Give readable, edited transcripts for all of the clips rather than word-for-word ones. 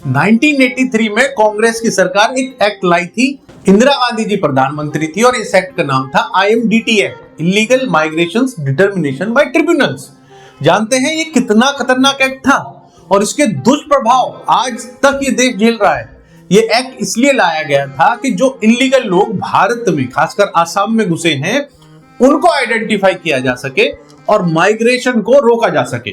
1983 में कांग्रेस की सरकार एक एक्ट लाई थी। इंदिरा गांधी जी प्रधानमंत्री थी और इस एक्ट का नाम था IMDT act, illegal migration determination by tribunals. जानते हैं ये कितना खतरनाक एक्ट था और इसके दुष्प्रभाव आज तक ये देश झेल रहा है। ये एक्ट इसलिए लाया गया था कि जो इलीगल लोग भारत में खासकर आसाम में घुसे हैं उनको आइडेंटिफाई किया जा सके और माइग्रेशन को रोका जा सके।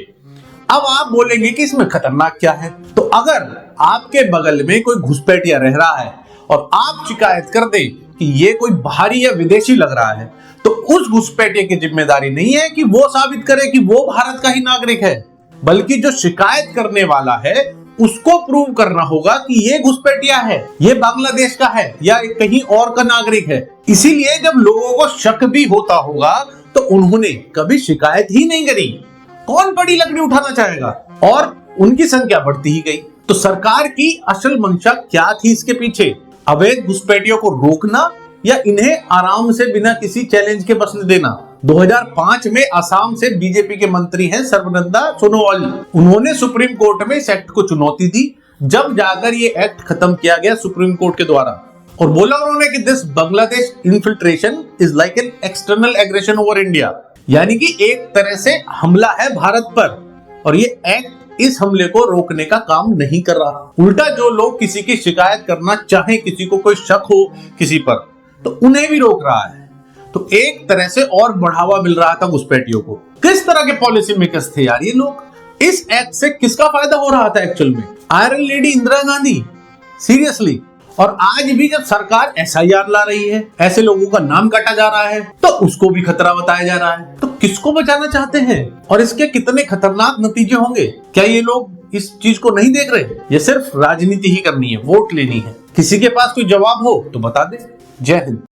अब आप बोलेंगे कि इसमें खतरनाक क्या है? तो अगर आपके बगल में कोई घुसपैठिया रह रहा है और आप शिकायत कर दें कि ये कोई बाहरी या विदेशी लग रहा है, तो उस घुसपैठिए की जिम्मेदारी नहीं है कि वो साबित करे कि वो भारत का ही नागरिक है, बल्कि जो शिकायत करने वाला है उसको प्रूव करना होगा कि ये घुसपैठिया है, ये बांग्लादेश का है या कहीं और का नागरिक है। इसीलिए जब लोगों को शक भी होता होगा तो उन्होंने कभी शिकायत ही नहीं करी। कौन बड़ी लकड़ी उठाना चाहेगा? और उनकी संख्या बढ़ती ही गई। तो सरकार की असल मंशा क्या थी इसके पीछे? अवैध घुसपैठियों को रोकना या इन्हें आराम से बिना किसी चैलेंज के बसने देना? 2005 में असम से बीजेपी के मंत्री हैं सर्बानंद सोनोवाल। उन्होंने सुप्रीम कोर्ट में इस एक्ट को चुनौती दी, जब जाकर ये एक्ट खत्म किया गया सुप्रीम कोर्ट के द्वारा। और बोला उन्होंने कि this Bangladesh infiltration is like an external aggression over India, यानी कि एक तरह से हमला है भारत पर और ये एक्ट इस हमले को रोकने का काम नहीं कर रहा। उल्टा जो लोग किसी की शिकायत करना चाहे, किसी को कोई शक हो किसी पर, तो उन्हें भी रोक रहा है। तो एक तरह से और बढ़ावा मिल रहा था घुसपैठियों को। किस तरह के पॉलिसी मेकर्स थे यार ये लोग? इस एक्ट से किसका फायदा हो रहा था एक्चुअल में? Iron lady Indira Gandhi, seriously. और आज भी जब सरकार SIR ला रही है, ऐसे लोगों का नाम काटा जा रहा है, तो उसको भी खतरा बताया जा रहा है। तो किसको बचाना चाहते हैं और इसके कितने खतरनाक नतीजे होंगे? क्या ये लोग इस चीज को नहीं देख रहे? ये सिर्फ राजनीति ही करनी है, वोट लेनी है। किसी के पास कोई जवाब हो तो बता दे। जय हिंद।